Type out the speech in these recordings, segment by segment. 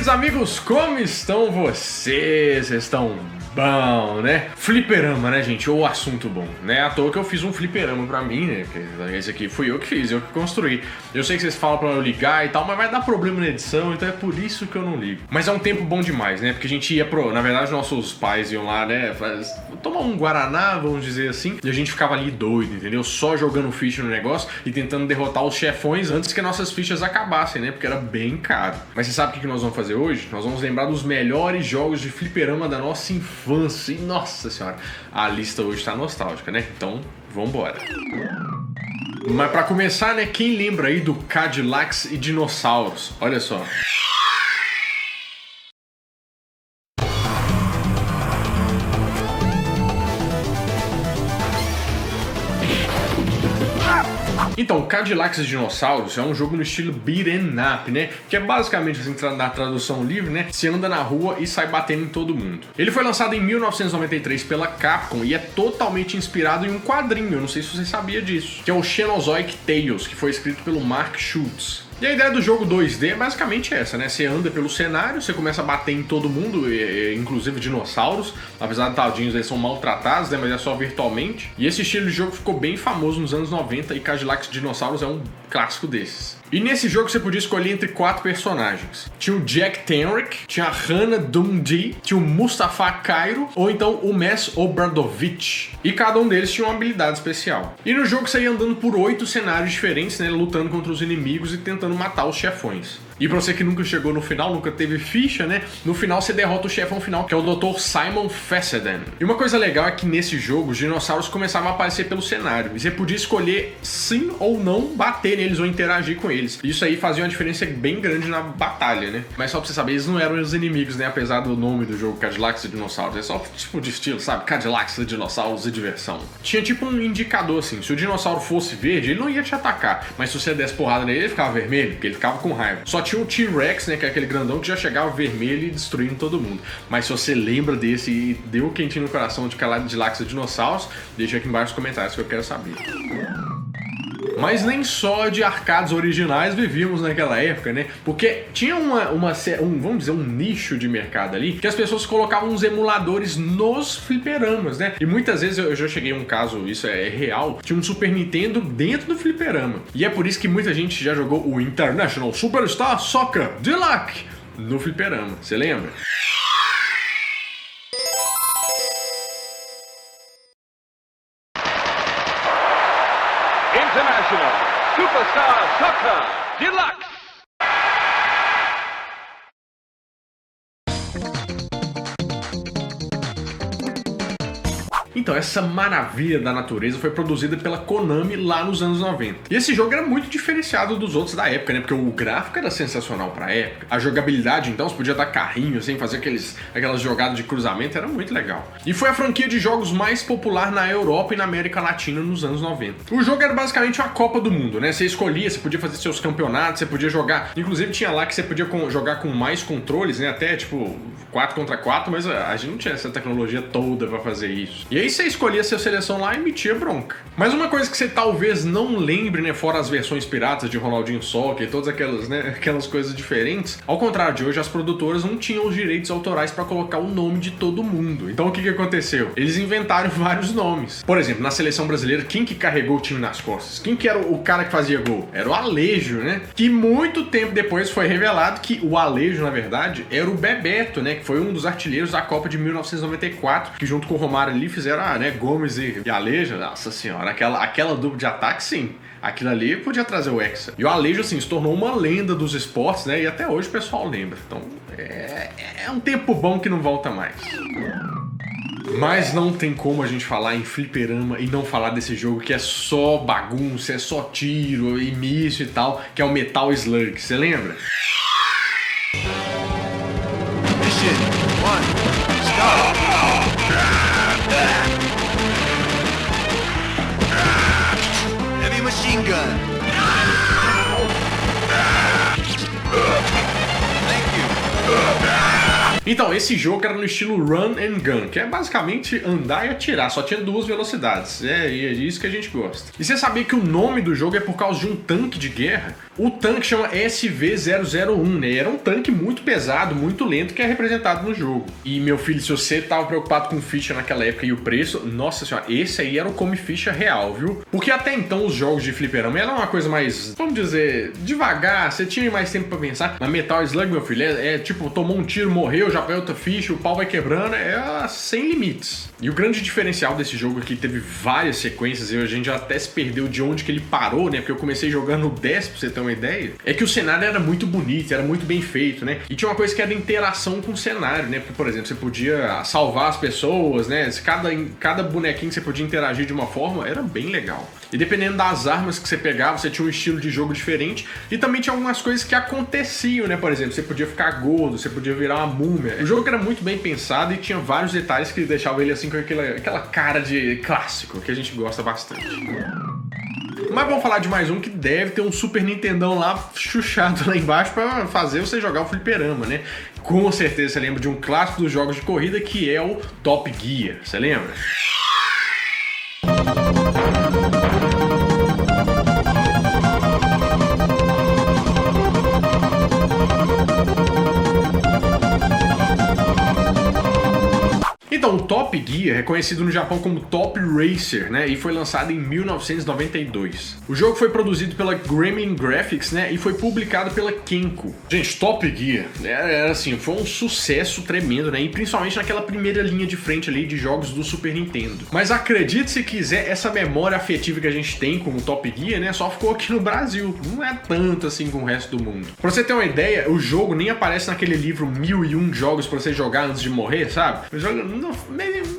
queridos amigos, como estão vocês? Vocês estão bom, né? Fliperama, né, gente? Ou assunto bom, né? À toa que eu fiz um fliperama pra mim, né? Esse aqui fui eu que fiz, eu que construí. Eu sei que vocês falam pra eu ligar e tal, mas vai dar problema na edição, então é por isso que eu não ligo. Mas é um tempo bom demais, né? Porque a gente ia na verdade, nossos pais iam lá, né? Tomar um guaraná, vamos dizer assim, e a gente ficava ali doido, entendeu? Só jogando ficha no negócio e tentando derrotar os chefões antes que nossas fichas acabassem, né? Porque era bem caro. Mas você sabe o que nós vamos fazer hoje? Nós vamos lembrar dos melhores jogos de fliperama da nossa infância. E nossa senhora, a lista hoje tá nostálgica, né? Então, vambora. Mas pra começar, né? Quem lembra aí do Cadillacs e Dinossauros? Olha só. Então, Cadillacs e Dinossauros é um jogo no estilo beat'em up, né? Que é basicamente, assim, na tradução livre, né? Você anda na rua e sai batendo em todo mundo. Ele foi lançado em 1993 pela Capcom e é totalmente inspirado em um quadrinho, eu não sei se você sabia disso, que é o Xenozoic Tales, que foi escrito pelo Mark Schultz. E a ideia do jogo 2D é basicamente essa, né? Você anda pelo cenário, você começa a bater em todo mundo, inclusive dinossauros. Apesar de tadinhos, eles são maltratados, né? Mas é só virtualmente. E esse estilo de jogo ficou bem famoso nos anos 90 e Cadillacs Dinossauros é um clássico desses. E nesse jogo você podia escolher entre 4 personagens. Tinha o Jack Tenrick, tinha a Hannah Dundee, tinha o Mustafa Cairo ou então o Mes Obradovic. E cada um deles tinha uma habilidade especial. E no jogo você ia andando por 8 cenários diferentes, né? Lutando contra os inimigos e tentando matar os chefões. E pra você que nunca chegou no final, nunca teve ficha, né? No final você derrota o chefão final, que é o Dr. Simon Fessenden. E uma coisa legal é que nesse jogo os dinossauros começavam a aparecer pelo cenário. E você podia escolher sim ou não bater neles ou interagir com eles. Isso aí fazia uma diferença bem grande na batalha, né? Mas só pra você saber, eles não eram os inimigos, né? Apesar do nome do jogo, Cadillacs e Dinossauros. É só tipo de estilo, sabe? Cadillacs e Dinossauros e diversão. Tinha tipo um indicador assim. Se o dinossauro fosse verde, ele não ia te atacar. Mas se você desse porrada nele, ele ficava vermelho, porque ele ficava com raiva. Só tinha o T-Rex, né, que é aquele grandão que já chegava vermelho e destruindo todo mundo. Mas se você lembra desse e deu um quentinho no coração de Cadillacs e Dinossauros, deixa aqui embaixo nos comentários que eu quero saber. Mas nem só de arcades originais vivíamos naquela época, né? Porque tinha vamos dizer, um nicho de mercado ali que as pessoas colocavam uns emuladores nos fliperamas, né? E muitas vezes eu já cheguei a um caso, isso é real, tinha um Super Nintendo dentro do fliperama. E é por isso que muita gente já jogou o International Superstar Soccer Deluxe no fliperama. Você lembra? International Superstar Soccer Deluxe. Então, essa maravilha da natureza foi produzida pela Konami lá nos anos 90. E esse jogo era muito diferenciado dos outros da época, né? Porque o gráfico era sensacional pra época. A jogabilidade, então, você podia dar carrinho, assim, fazer aquelas jogadas de cruzamento, era muito legal. E foi a franquia de jogos mais popular na Europa e na América Latina nos anos 90. O jogo era basicamente uma Copa do Mundo, né? Você escolhia, você podia fazer seus campeonatos, você podia jogar... Inclusive, tinha lá que você podia jogar com mais controles, né? Até, tipo, 4 contra 4, mas a gente não tinha essa tecnologia toda pra fazer isso. E aí você escolhia sua seleção lá e metia bronca. Mas uma coisa que você talvez não lembre, né, fora as versões piratas de Ronaldinho Soccer e todas aquelas, né, aquelas coisas diferentes, ao contrário de hoje, as produtoras não tinham os direitos autorais para colocar o nome de todo mundo. Então o que aconteceu? Eles inventaram vários nomes. Por exemplo, na seleção brasileira, quem que carregou o time nas costas? Quem que era o cara que fazia gol? Era o Alejo, né? Que muito tempo depois foi revelado que o Alejo, na verdade, era o Bebeto, né, que foi um dos artilheiros da Copa de 1994, que junto com o Romário ali fizeram né, Gomes e Alejo, nossa senhora, aquela dupla de ataque, sim. Aquilo ali podia trazer o Hexa. E o Alejo, assim, se tornou uma lenda dos esportes, né? E até hoje o pessoal lembra. Então, é um tempo bom que não volta mais. Mas não tem como a gente falar em fliperama e não falar desse jogo que é só bagunça, é só tiro e míssil e tal, que é o Metal Slug. Você lembra? Mission 1, start! Heavy machine gun. Thank you. Então, esse jogo era no estilo Run and Gun, que é basicamente andar e atirar, só tinha 2 velocidades. E é isso que a gente gosta. E você sabia que o nome do jogo é por causa de um tanque de guerra? O tanque chama SV-001, né? E era um tanque muito pesado, muito lento, que é representado no jogo. E, meu filho, se você tava preocupado com ficha naquela época e o preço, nossa senhora, esse aí era o come ficha real, viu? Porque até então os jogos de fliperama eram uma coisa mais, vamos dizer, devagar, você tinha mais tempo pra pensar. Mas Metal Slug, meu filho, é tipo, tomou um tiro, morreu, já pega outra ficha, o pau vai quebrando, é sem limites. E o grande diferencial desse jogo aqui, teve várias sequências, e a gente já até se perdeu de onde que ele parou, né? Porque eu comecei jogando no 10, pra você ter uma ideia. É que o cenário era muito bonito, era muito bem feito, né? E tinha uma coisa que era interação com o cenário, né? Porque, por exemplo, você podia salvar as pessoas, né? Cada bonequinho que você podia interagir de uma forma, era bem legal. E dependendo das armas que você pegava, você tinha um estilo de jogo diferente. E também tinha algumas coisas que aconteciam, né? Por exemplo, você podia ficar gordo, você podia virar uma múmia. O jogo era muito bem pensado e tinha vários detalhes que deixavam ele assim com aquela cara de clássico, que a gente gosta bastante. Mas vamos falar de mais um que deve ter um Super Nintendão lá chuchado lá embaixo pra fazer você jogar o fliperama, né? Com certeza você lembra de um clássico dos jogos de corrida que é o Top Gear. Você lembra? Então, o Top Gear é conhecido no Japão como Top Racer, né? E foi lançado em 1992. O jogo foi produzido pela Gremlin Graphics, né? E foi publicado pela Kenko. Gente, Top Gear era assim, foi um sucesso tremendo, né? E principalmente naquela primeira linha de frente ali de jogos do Super Nintendo. Mas acredite se quiser, essa memória afetiva que a gente tem com o Top Gear, né? Só ficou aqui no Brasil. Não é tanto assim com o resto do mundo. Pra você ter uma ideia, o jogo nem aparece naquele livro 1001 jogos pra você jogar antes de morrer, sabe? O jogo não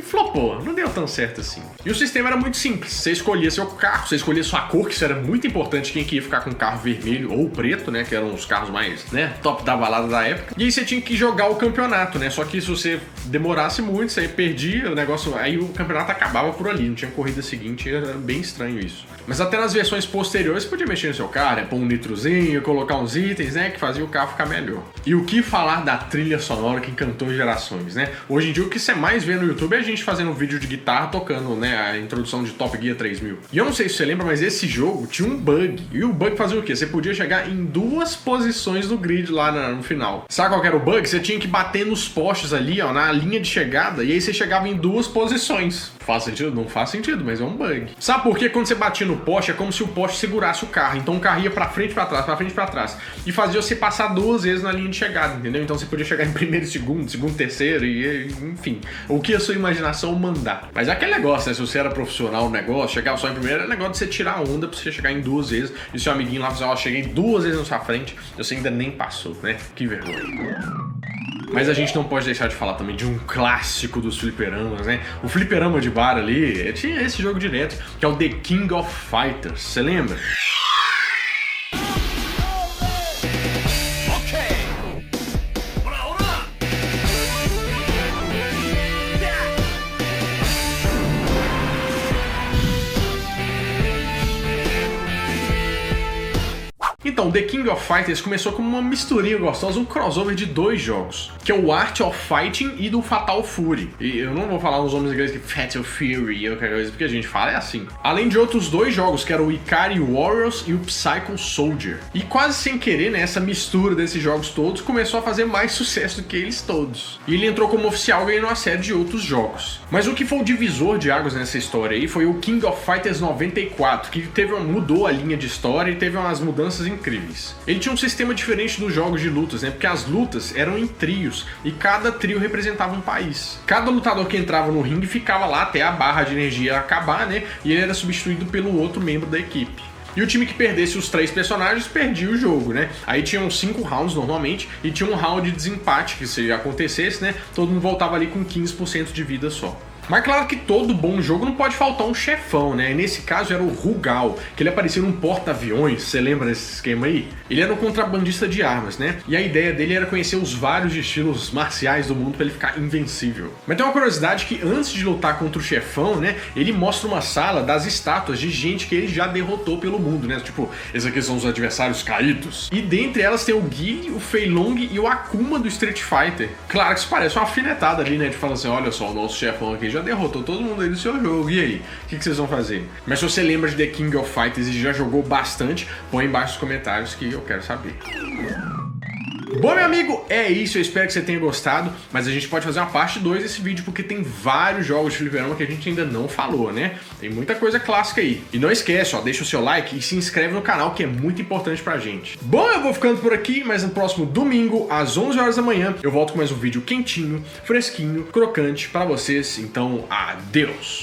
flopou, não deu tão certo assim. E o sistema era muito simples, você escolhia seu carro, você escolhia sua cor, que isso era muito importante, quem que ia ficar com o carro vermelho ou preto, né, que eram os carros mais, né, top da balada da época. E aí você tinha que jogar o campeonato, né, só que se você demorasse muito, você perdia o negócio, aí o campeonato acabava por ali, não tinha corrida seguinte, era bem estranho isso. Mas até nas versões posteriores você podia mexer no seu carro, né, pôr um nitrozinho, colocar uns itens, né, que fazia o carro ficar melhor. E o que falar da trilha sonora que encantou gerações, né? Hoje em dia o que você mais vê no YouTube é a gente fazendo um vídeo de guitarra tocando, né, a introdução de Top Gear 3000. E eu não sei se você lembra, mas esse jogo tinha um bug. E o bug fazia o quê? Você podia chegar em 2 posições do grid lá no final. Sabe qual que era o bug? Você tinha que bater nos postes ali, ó, na linha de chegada, e aí você chegava em 2 posições. Faz sentido? Não faz sentido, mas é um bug. Sabe por quê? Quando você batia no poste, é como se o poste segurasse o carro. Então o carro ia pra frente e pra trás, pra frente e pra trás. E fazia você passar 2 vezes na linha de chegada, entendeu? Então você podia chegar em primeiro e segundo, terceiro, e enfim. O que a sua imaginação mandar. Mas é aquele negócio, né? Se você era profissional no negócio, chegava só em primeiro, é negócio de você tirar a onda pra você chegar em 2 vezes. E seu amiguinho lá falar, ó, cheguei 2 vezes na sua frente, você ainda nem passou, né? Que vergonha. Mas a gente não pode deixar de falar também de um clássico dos fliperamas, né? O fliperama de bar ali, tinha esse jogo direto, que é o The King of Fighters. Você lembra? Então, The King of Fighters começou como uma misturinha gostosa, um crossover de 2 jogos, que é o Art of Fighting e do Fatal Fury. E eu não vou falar nos nomes ingleses que Fatal Fury ou qualquer coisa, porque a gente fala é assim. Além de outros 2 jogos, que eram o Ikari Warriors e o Psycho Soldier. E quase sem querer, né, essa mistura desses jogos todos começou a fazer mais sucesso do que eles todos. E ele entrou como oficial ganhando uma série de outros jogos. Mas o que foi o divisor de águas nessa história aí foi o King of Fighters 94, que mudou a linha de história e teve umas mudanças incríveis. Ele tinha um sistema diferente dos jogos de lutas, né? Porque as lutas eram em trios e cada trio representava um país. Cada lutador que entrava no ringue ficava lá até a barra de energia acabar, né? E ele era substituído pelo outro membro da equipe. E o time que perdesse os 3 personagens perdia o jogo, né? Aí tinham 5 rounds normalmente e tinha um round de desempate que se acontecesse, né? Todo mundo voltava ali com 15% de vida só. Mas claro que todo bom jogo não pode faltar um chefão, né? E nesse caso era o Rugal, que ele aparecia num porta-aviões, você lembra desse esquema aí? Ele era um contrabandista de armas, né? E a ideia dele era conhecer os vários estilos marciais do mundo pra ele ficar invencível. Mas tem uma curiosidade que antes de lutar contra o chefão, né? Ele mostra uma sala das estátuas de gente que ele já derrotou pelo mundo, né? Tipo, esses aqui são os adversários caídos. E dentre elas tem o Guile, o Fei Long e o Akuma do Street Fighter. Claro que isso parece uma alfinetada ali, né? De falar assim, olha só, o nosso chefão aqui já derrotou todo mundo aí do seu jogo, e aí? O que vocês vão fazer? Mas se você lembra de The King of Fighters e já jogou bastante, põe embaixo nos comentários que eu quero saber. Bom, meu amigo, é isso, eu espero que você tenha gostado, mas a gente pode fazer uma parte 2 desse vídeo, porque tem vários jogos de fliperama que a gente ainda não falou, né? Tem muita coisa clássica aí. E não esquece, ó, deixa o seu like e se inscreve no canal, que é muito importante pra gente. Bom, eu vou ficando por aqui, mas no próximo domingo, às 11 horas da manhã, eu volto com mais um vídeo quentinho, fresquinho, crocante pra vocês, então adeus!